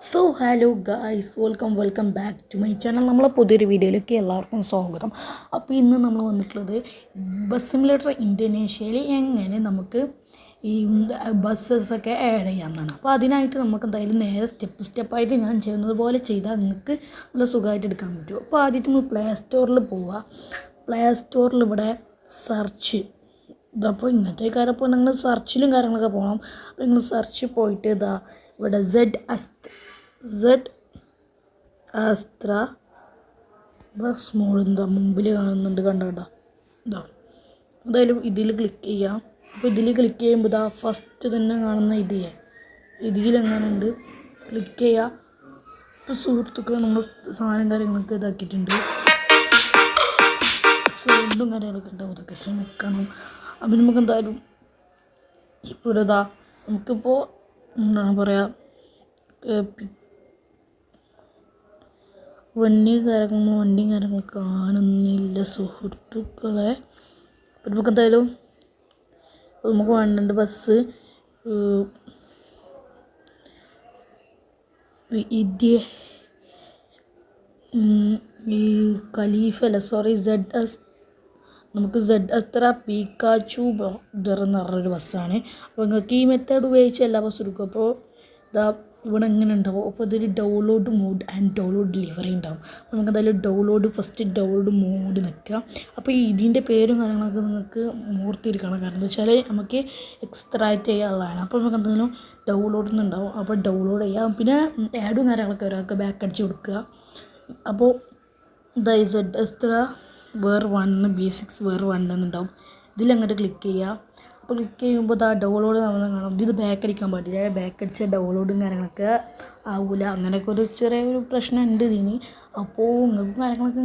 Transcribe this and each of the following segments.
So hello guys, welcome back to my channel. നമ്മളെ പുതിയൊരു വീഡിയോയിലേക്ക് എല്ലാവർക്കും സ്വാഗതം. അപ്പോൾ ഇന്ന് നമ്മൾ വന്നിട്ടുള്ളത് ബസ് സിമുലേറ്റർ ഇന്തോനേഷ്യയിൽ എങ്ങനെ നമുക്ക് ഈ ബസ്സസൊക്കെ ആഡ് ചെയ്യാമെന്നാണ്. അപ്പോൾ അതിനായിട്ട് നമുക്ക് എന്തായാലും നേരെ സ്റ്റെപ്പായിട്ട് ഞാൻ ചെയ്യുന്നത് പോലെ ചെയ്താൽ നിങ്ങൾക്ക് നല്ല സുഖമായിട്ട് എടുക്കാൻ പറ്റും. അപ്പോൾ ആദ്യമായിട്ട് നമ്മൾ പ്ലേ സ്റ്റോറിൽ പോവുക. പ്ലേ സ്റ്റോറിൽ ഇവിടെ സെർച്ച് ഇതപ്പോൾ ഇങ്ങനത്തെ കാര്യപ്പോൾ നിങ്ങൾ സെർച്ചിലും കാര്യങ്ങളൊക്കെ പോകണം. അപ്പോൾ നിങ്ങൾ സെർച്ച് പോയിട്ട് ഇതാ ഇവിടെ സെഡ് അസ്ത്ര ബസ് മോഡ് എന്താ മുമ്പിൽ കാണുന്നുണ്ട്, കണ്ടോ ഇതാ. എന്തായാലും ഇതിൽ ക്ലിക്ക് ചെയ്യാം. അപ്പോൾ ഇതിൽ ക്ലിക്ക് ചെയ്യുമ്പോൾ ഇതാ ഫസ്റ്റ് തന്നെ കാണുന്ന ഇതിലെങ്ങനെ ഉണ്ട് ക്ലിക്ക് ചെയ്യുക. ഇപ്പോൾ സുഹൃത്തുക്കൾ നമ്മൾ സാധനം കാര്യങ്ങളൊക്കെ ഇതാക്കിയിട്ടുണ്ട്, സൗണ്ടും കാര്യങ്ങളൊക്കെ ഉണ്ടാവും, അതൊക്കെ ക്ഷമിക്കണം. അപ്പം നമുക്ക് എന്തായാലും ഇപ്പോൾ ഇതാ നമുക്കിപ്പോൾ എന്താണ് പറയുക, വണ്ടിയും കാര്യങ്ങൾ കാണുന്നില്ല സുഹൃത്തുക്കളെ. അപ്പം നമുക്ക് എന്തായാലും നമുക്ക് വേണ്ട ബസ് ഈ ഖലീഫ അല്ല, സോറി, നമുക്ക് സെഡ് അസ്ത്ര പീക്കാച്ചു എന്ന് പറഞ്ഞൊരു ബസ്സാണ്. അപ്പോൾ നിങ്ങൾക്ക് ഈ മെത്തേഡ് ഉപയോഗിച്ച് എല്ലാ ബസ്സും എടുക്കും. അപ്പോൾ ഇതാ ഇവിടെ എങ്ങനെ ഉണ്ടാവും. അപ്പോൾ ഇതിൽ download mode and download delivery ഉണ്ടാവും. അപ്പോൾ നമുക്ക് എന്തായാലും ഫസ്റ്റ് ഡൗൺലോഡ് മോഡ് നിൽക്കുക. അപ്പോൾ ഇതിൻ്റെ പേരും കാര്യങ്ങളൊക്കെ നിങ്ങൾക്ക് ഓർത്തിരിക്കണം, കാരണം എന്താ വെച്ചാൽ നമുക്ക് എക്സ്ട്രാക്റ്റ് ചെയ്യാനുള്ളതാണ്. അപ്പോൾ നമുക്ക് എന്തെങ്കിലും ഡൗൺലോഡ് ഉണ്ടാവും. അപ്പോൾ ഡൗൺലോഡ് ചെയ്യാം. പിന്നെ ആഡും കാര്യങ്ങളൊക്കെ ഒരാൾക്ക് ബാക്ക് അടിച്ച് കൊടുക്കുക. അപ്പോൾ ഇതാ സെഡ് അസ്ത്ര വേർ 1 B6 വേർ 1 എന്നുണ്ടാവും. ഇതിലങ്ങോട്ട് ക്ലിക്ക് ചെയ്യുക. അപ്പോൾ ക്ലിക്ക് ചെയ്യുമ്പോൾ ഇതാ ഡൗൺലോഡ് നമ്മൾ കാണാം. ഇത് ബാക്ക് അടിക്കാൻ പാടില്ല, ബാക്ക് അടിച്ച ഡൗൺലോഡും കാര്യങ്ങളൊക്കെ ആവില്ല. അങ്ങനെയൊക്കെ ഒരു ചെറിയൊരു പ്രശ്നമുണ്ട് ഇതിന്. അപ്പോൾ നിങ്ങൾക്ക് കാര്യങ്ങളൊക്കെ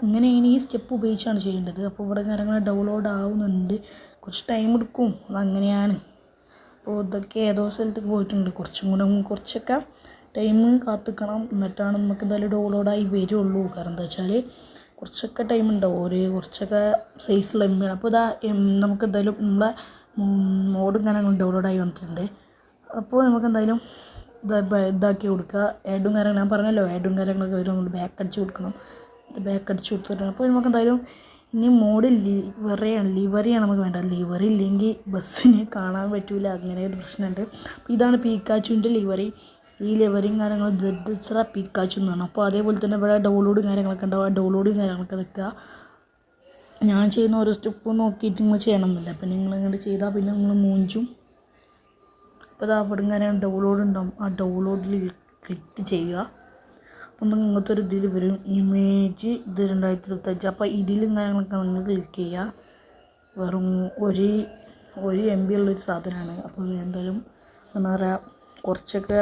ഇങ്ങനെയാണ് ഈ സ്റ്റെപ്പ് ഉപയോഗിച്ചാണ് ചെയ്യേണ്ടത്. അപ്പോൾ ഇവിടെ കാര്യങ്ങൾ ഡൗൺലോഡ് ആവുന്നുണ്ട്, കുറച്ച് ടൈം എടുക്കും, അതങ്ങനെയാണ്. അപ്പോൾ ഇതൊക്കെ ഏതോ സ്ഥലത്തേക്ക് പോയിട്ടുണ്ട്, കുറച്ചൊക്കെ ടൈം കാത്തിക്കണം, എന്നിട്ടാണ് നമുക്ക് എന്തായാലും ഡൗൺലോഡായി വരുള്ളൂ. കാരണം എന്താ വെച്ചാൽ കുറച്ചൊക്കെ ടൈം ഉണ്ടാവും, കുറച്ചൊക്കെ സൈസുള്ള എം ആണ്. അപ്പോൾ ഇതാ നമുക്ക് എന്തായാലും നമ്മളെ മോഡും കാര്യങ്ങളും ഡൗൺലോഡായി വന്നിട്ടുണ്ട്. അപ്പോൾ നമുക്ക് എന്തായാലും ഇതാക്കി കൊടുക്കുക. ആഡും കാര്യങ്ങൾ ഞാൻ പറഞ്ഞല്ലോ, ആഡും കാര്യങ്ങളൊക്കെ വരും, നമ്മൾ ബാക്ക് അടിച്ച് കൊടുക്കണം. ഇത് ബാക്ക് അടിച്ച് കൊടുത്തിട്ടുണ്ട്. അപ്പോൾ നമുക്ക് എന്തായാലും ഇനി മോഡ് ലിവറിയാണ് നമുക്ക് വേണ്ടത്. ലിവറി ഇല്ലെങ്കിൽ ബസ്സിനെ കാണാൻ പറ്റില്ല, അങ്ങനെ ഒരു പ്രശ്നമുണ്ട്. അപ്പോൾ ഇതാണ് പീക്കാച്ചുവിൻ്റെ ലിവറി. ഈ ലിവറിയും കാര്യങ്ങളും സെഡ് അസ്ത്ര പീക്കാച്ചു എന്നാണ്. അപ്പോൾ അതേപോലെ തന്നെ ഇവിടെ ഡൗൺലോഡും കാര്യങ്ങളൊക്കെ ഉണ്ടാവും. ആ ഡൗൺലോഡും കാര്യങ്ങളൊക്കെ നിൽക്കുക. ഞാൻ ചെയ്യുന്ന ഓരോ സ്റ്റെപ്പ് നോക്കിയിട്ട് നിങ്ങൾ ചെയ്യണമെന്നില്ല. അപ്പം നിങ്ങൾ ഇങ്ങോട്ട് ചെയ്താൽ പിന്നെ നിങ്ങൾ മൂഞ്ചും. അപ്പോൾ അത് അവിടെ കാര്യങ്ങൾ ഡൗൺലോഡ് ഉണ്ടാവും. ആ ഡൗൺലോഡിൽ ക്ലിക്ക് ചെയ്യുക. അപ്പം നിങ്ങൾക്ക് ഒരു ഇതിൽ വരും ഇമേജ് 2025. അപ്പോൾ ഇതിലും കാര്യങ്ങളൊക്കെ നിങ്ങൾ ക്ലിക്ക് ചെയ്യുക. വെറും ഒരു MB ഉള്ളൊരു സാധനമാണ്. അപ്പോൾ എന്തായാലും എന്താ പറയുക, കുറച്ചൊക്കെ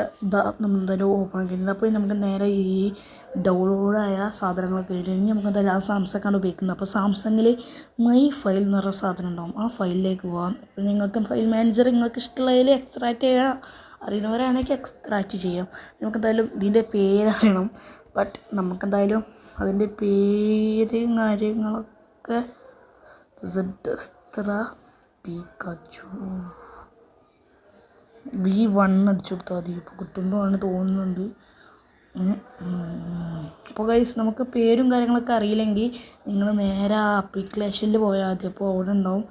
നമ്മൾ എന്തായാലും ഓപ്പൺ ആക്കിയിട്ടുണ്ട്. അപ്പോൾ നമുക്ക് നേരെ ഈ ഡൗൺലോഡായ സാധനങ്ങളൊക്കെ ഇനി നമുക്ക് എന്തായാലും ആ സാംസങ്ങാണ് ഉപയോഗിക്കുന്നത്. അപ്പോൾ സാംസങ്ങിൽ മൈ ഫയൽ എന്ന് പറഞ്ഞ സാധനം ഉണ്ടാവും, ആ ഫയലിലേക്ക് പോകാം. അപ്പോൾ നിങ്ങൾക്ക് ഫയൽ മാനേജർ നിങ്ങൾക്ക് ഇഷ്ടമുള്ളതിൽ എക്സ്ട്രാക്റ്റ് ചെയ്യാൻ അറിയുന്നവരാണെങ്കിൽ എക്സ്ട്രാക്റ്റ് ചെയ്യാം. നമുക്ക് എന്തായാലും ഇതിൻ്റെ പേരറിയണം, ബട്ട് നമുക്കെന്തായാലും അതിൻ്റെ പേരും കാര്യങ്ങളൊക്കെ സെഡ് അസ്ത്ര പീക്കാച്ചു V1 അടിച്ചു കൊടുത്താൽ മതി. ഇപ്പോൾ കിട്ടുമ്പോഴാണ് തോന്നുന്നുണ്ട്. അപ്പോൾ ഗൈസ്, നമുക്ക് പേരും കാര്യങ്ങളൊക്കെ അറിയില്ലെങ്കിൽ നിങ്ങൾ നേരെ ആ ആപ്ലിക്കേഷനിൽ പോയാൽ മതി. അപ്പോൾ അവിടെ ഉണ്ടാവും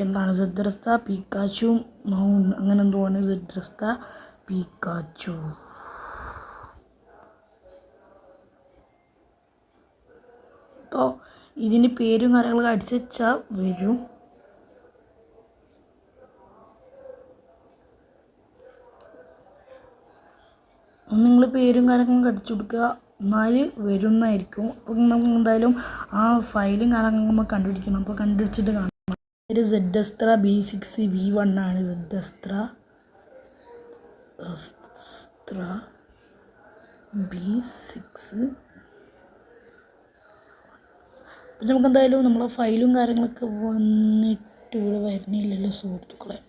എന്താണ് സെഡ് അസ്ത്ര പീക്കാച്ചു അങ്ങനെ എന്തുവാണ് സെഡ് അസ്ത്ര പീക്കാച്ചു. അപ്പോൾ ഇതിന് പേരും കാര്യങ്ങളൊക്കെ അടിച്ചു വെച്ചാൽ വരും. നിങ്ങൾ പേരും കാര്യങ്ങളും അടിച്ചു കൊടുക്കുക, എന്നാൽ വരുന്നതായിരിക്കും. അപ്പോൾ നമുക്ക് എന്തായാലും ആ ഫയലും കാര്യങ്ങളും നമ്മൾ കണ്ടുപിടിക്കണം. അപ്പോൾ കണ്ടുപിടിച്ചിട്ട് കാണണം. ഒരു സെഡ് അസ്ത്ര B6 V1 ആണ്. സെഡ് അസ്ത്ര B6. അപ്പം നമുക്ക് എന്തായാലും നമ്മളെ ഫയലും കാര്യങ്ങളൊക്കെ വന്നിട്ട് ഇവിടെ വരുന്നില്ലല്ലോ സുഹൃത്തുക്കളെ.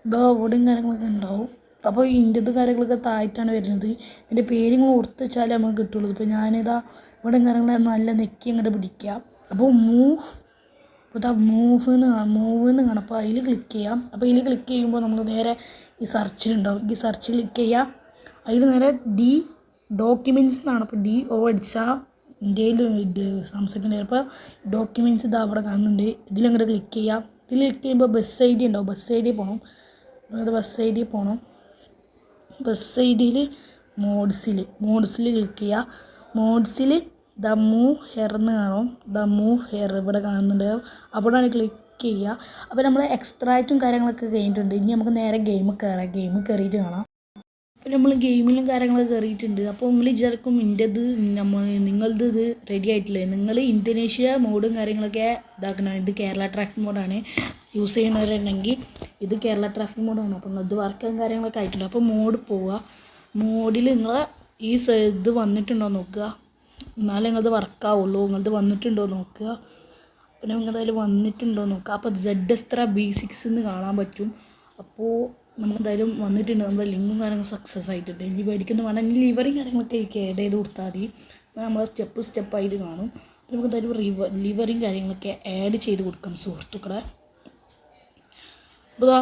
ഇതാ അവിടെയും കാര്യങ്ങളൊക്കെ ഉണ്ടാവും. അപ്പോൾ ഇതിൻ്റെ കാര്യങ്ങളൊക്കെ താഴ്ത്താണ് വരുന്നത്. ഇതിൻ്റെ പേര് നിങ്ങൾ ഓർത്ത് വെച്ചാലേ നമുക്ക് കിട്ടുള്ളൂ. ഇപ്പോൾ ഞാനിതാ ഇവിടെ കാര്യങ്ങൾ നല്ല നെക്കി അങ്ങോട്ട് പിടിക്കുക. അപ്പോൾ മൂവ് എന്ന് കാണാം. അപ്പോൾ അതിൽ ക്ലിക്ക് ചെയ്യാം. അപ്പോൾ ഇതിൽ ക്ലിക്ക് ചെയ്യുമ്പോൾ നമുക്ക് നേരെ ഈ സെർച്ചിലുണ്ടാവും. ഈ സെർച്ച് ക്ലിക്ക് ചെയ്യുക. അതിൽ നേരെ ഡോക്യുമെൻറ്റ്സ് എന്നാണ്. അപ്പോൾ DO അടിച്ചാൽ ഇന്ത്യയിൽ സാംസങ്ങിൻ്റെ ഇപ്പോൾ ഡോക്യുമെൻറ്റ്സ് ഇതാ അവിടെ കാണുന്നുണ്ട്. ഇതിലങ്ങോട്ട് ക്ലിക്ക് ചെയ്യാം. ഇതിൽ ക്ലിക്ക് ചെയ്യുമ്പോൾ ബസ് ID ഉണ്ടാവും. ബസ് ID പോകണം. അത് ബസ് ID പോകണം. ബസ് IDയിൽ മോഡ്സിൽ ക്ലിക്ക് ചെയ്യുക. മോഡ്സിൽ ദ മൂവ് ഹെയർ എന്ന് കാണും. ദ മൂവ് ഹെയർ ഇവിടെ കാണുന്നുണ്ട്. അവിടെയാണ് ക്ലിക്ക് ചെയ്യുക. അപ്പോൾ നമ്മൾ എക്സ്ട്രാക്റ്റും കാര്യങ്ങളൊക്കെ കഴിഞ്ഞിട്ടുണ്ട്. ഇനി നമുക്ക് നേരെ ഗെയിം കയറിയിട്ട് കാണാം. അപ്പോൾ നമ്മൾ ഗെയിമിലും കാര്യങ്ങളൊക്കെ കയറിയിട്ടുണ്ട്. അപ്പോൾ നിങ്ങൾ വിചാരിക്കും നിങ്ങളത് ഇത് റെഡി ആയിട്ടില്ലേ, നിങ്ങൾ ഇന്തോനേഷ്യ മോഡും കാര്യങ്ങളൊക്കെ ഇതാക്കണം. ഇത് കേരള ട്രാഫിക് മോഡാണ്. യൂസ് ചെയ്യുന്നവരുണ്ടെങ്കിൽ ഇത് കേരള ട്രാഫിക് മോഡാണ്. അപ്പോൾ നിങ്ങളത് വർക്കും കാര്യങ്ങളൊക്കെ ആയിട്ടുണ്ട്. അപ്പോൾ മോഡ് പോവുക. മോഡിൽ നിങ്ങൾ ഈ ഇത് വന്നിട്ടുണ്ടോ നോക്കുക. എന്നാലും നിങ്ങളത് വർക്കാവുള്ളൂ. നിങ്ങളത് വന്നിട്ടുണ്ടോ നോക്കുക. പിന്നെ നിങ്ങളതിൽ വന്നിട്ടുണ്ടോ നോക്കുക. അപ്പോൾ ZS B6 എന്ന് കാണാൻ പറ്റും. അപ്പോൾ നമുക്ക് എന്തായാലും വന്നിട്ടുണ്ട്. നമ്മുടെ ലിങ്കും കാര്യങ്ങളും സക്സസ് ആയിട്ടുണ്ട്. ഇനി മേടിക്കുന്ന വേണമെങ്കിൽ ലിവറിങ് കാര്യങ്ങളൊക്കെ ആഡ് ചെയ്ത് കൊടുത്താൽ മതി. നമ്മൾ സ്റ്റെപ്പായിട്ട് കാണും. നമുക്ക് എന്തായാലും ലിവറിങ് കാര്യങ്ങളൊക്കെ ആഡ് ചെയ്ത് കൊടുക്കാം സുഹൃത്തുക്കളെ. അപ്പോൾ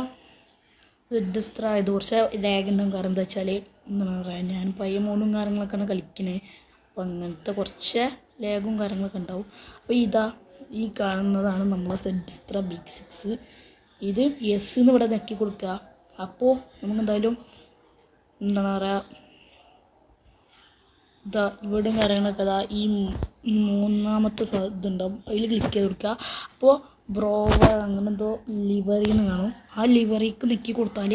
ZS ഇത് കുറച്ച് ലാഗുണ്ടാവും. കാരണം എന്താ വെച്ചാൽ എന്താണ് പറയുക, ഞാൻ പയ്യ മോഡും കാര്യങ്ങളൊക്കെയാണ് കളിക്കുന്നത്. അപ്പോൾ അങ്ങനത്തെ കുറച്ച് ലാഗും കാര്യങ്ങളൊക്കെ ഉണ്ടാവും. അപ്പോൾ ഈ കാണുന്നതാണ് നമ്മളെ ZS B6. ഇത് യെസ് എന്ന് ഇവിടെ നെക്കി കൊടുക്കുക. അപ്പോൾ നമുക്ക് എന്തായാലും എന്താണ് പറയുക, ഇവിടെയും കാര്യങ്ങളൊക്കെ ഈ മൂന്നാമത്തെ ഇതുണ്ടാവും. അതിൽ ക്ലിക്ക് ചെയ്ത് കൊടുക്കുക. അപ്പോൾ ബ്രോവർ അങ്ങനെ എന്തോ ലിവറിന്ന് കാണും. ആ ലിവറിക്ക് നെക്കി കൊടുത്താൽ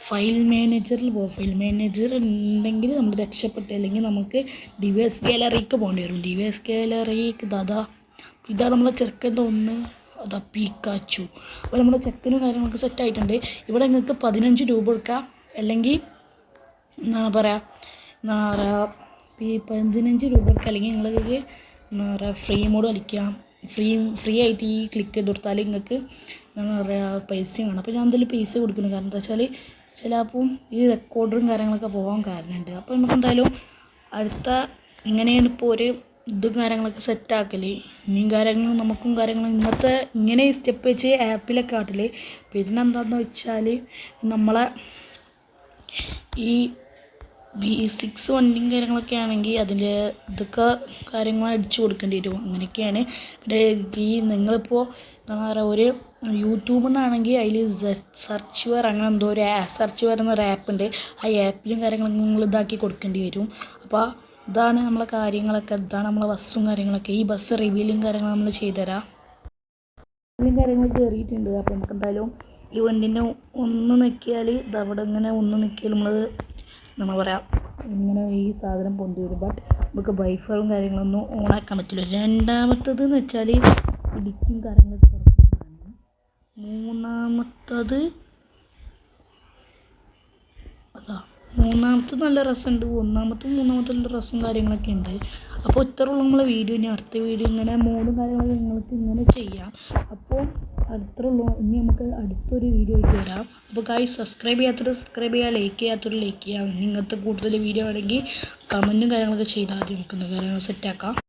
ഫയൽ മാനേജറിൽ പോകും. ഫയൽ മാനേജർ ഉണ്ടെങ്കിൽ നമ്മൾ രക്ഷപ്പെട്ടു. അല്ലെങ്കിൽ നമുക്ക് ഡിവൈസ് ഗാലറിക്ക് പോകേണ്ടി വരും. ഡിവൈസ് ഗാലറിക്ക് ഇതാണ് നമ്മളെ ചെറുക്കൻ്റെ ഒന്ന്. പീക്കാച്ചു. അപ്പോൾ നമ്മുടെ ചെക്കനും കാര്യങ്ങളൊക്കെ സെറ്റായിട്ടുണ്ട്. ഇവിടെ നിങ്ങൾക്ക് 15 രൂപ കൊടുക്കുക. അല്ലെങ്കിൽ എന്താണ് പറയുക 15 രൂപ കൊടുക്കുക. അല്ലെങ്കിൽ നിങ്ങൾക്ക് എന്താ പറയുക ഫ്രീ മോഡ് കളിക്കാം. ഫ്രീ ആയിട്ട് ഈ ക്ലിക്ക് ചെയ്ത് കൊടുത്താൽ നിങ്ങൾക്ക് എന്താ പറയുക പൈസയും കാണും. അപ്പോൾ ഞാൻ എന്തായാലും പൈസ കൊടുക്കുന്നു. കാരണം എന്താ വെച്ചാൽ ചിലപ്പം ഈ റെക്കോർഡറും കാര്യങ്ങളൊക്കെ പോകാൻ കാരണമുണ്ട്. അപ്പോൾ നമുക്ക് എന്തായാലും അടുത്ത ഇങ്ങനെയാണ് ഇപ്പോൾ ഒരു ഇതും കാര്യങ്ങളൊക്കെ സെറ്റാക്കൽ. ഇനിയും കാര്യങ്ങളും നമുക്കും കാര്യങ്ങളും ഇങ്ങനെ ഈ സ്റ്റെപ്പ് വെച്ച് ആപ്പിലൊക്കെ ആട്ടിൽ. പിന്നെ എന്താണെന്ന് വെച്ചാൽ നമ്മളെ ഈ B6 വണ്ടിയും കാര്യങ്ങളൊക്കെ ആണെങ്കിൽ അതിൽ ഇതൊക്കെ കാര്യങ്ങൾ അടിച്ചു കൊടുക്കേണ്ടി വരും. അങ്ങനെയൊക്കെയാണ്. പിന്നെ നിങ്ങളിപ്പോൾ എന്താ പറയുക ഒരു യൂട്യൂബിൽ നിന്നാണെങ്കിൽ അതിൽ സെർച്ച് വേർ അങ്ങനെ എന്തോ ഒരു സെർച്ച് വേർ എന്നൊരു ആപ്പ് ഉണ്ട്. ആ ആപ്പിലും കാര്യങ്ങളൊക്കെ നിങ്ങൾ ഇതാക്കി കൊടുക്കേണ്ടി വരും. അപ്പോൾ ഇതാണ് നമ്മളെ കാര്യങ്ങളൊക്കെ. ഇതാണ് നമ്മളെ ബസ്സും കാര്യങ്ങളൊക്കെ. ഈ ബസ് റിവ്യൂലും കാര്യങ്ങളും നമ്മൾ ചെയ്തുതരാം. കാര്യങ്ങൾ കയറിയിട്ടുണ്ട്. അപ്പോൾ നമുക്ക് എന്തായാലും ഈ വണ്ടിൻ്റെ ഒന്ന് നിൽക്കിയാൽ ഇതവിടെ ഇങ്ങനെ ഒന്ന് നിൽക്കിയാൽ നമ്മൾ എന്താ പറയുക ഇങ്ങനെ ഈ സാധനം പൊന്തി വരും. ബട്ട് നമുക്ക് വൈഫറും കാര്യങ്ങളൊന്നും ഓണാക്കാൻ പറ്റില്ല. രണ്ടാമത്തത് എന്ന് വെച്ചാൽ ഇടിക്കും കാര്യങ്ങളൊക്കെ കുറവാണ്. മൂന്നാമത്തത് നല്ല രസമുണ്ട്. മൂന്നാമത്തെ നല്ല രസം കാര്യങ്ങളൊക്കെ ഉണ്ട്. അപ്പോൾ ഇത്രയുള്ള നമ്മളെ വീഡിയോ. ഇനി അടുത്ത വീഡിയോ ഇങ്ങനെ മോഡും കാര്യങ്ങളൊക്കെ നിങ്ങൾക്ക് ഇങ്ങനെ ചെയ്യാം. അപ്പോൾ അടുത്തുള്ളൂ. ഇനി നമുക്ക് അടുത്തൊരു വീഡിയോ ആയിട്ട് വരാം. അപ്പോൾ സബ്സ്ക്രൈബ് ചെയ്യുക, ലൈക്ക് ചെയ്യുക. ഇങ്ങനത്തെ കൂടുതൽ വീഡിയോ ആണെങ്കിൽ കമൻറ്റും കാര്യങ്ങളൊക്കെ ചെയ്താൽ മതി. നമുക്ക് കാര്യങ്ങൾ സെറ്റാക്കാം.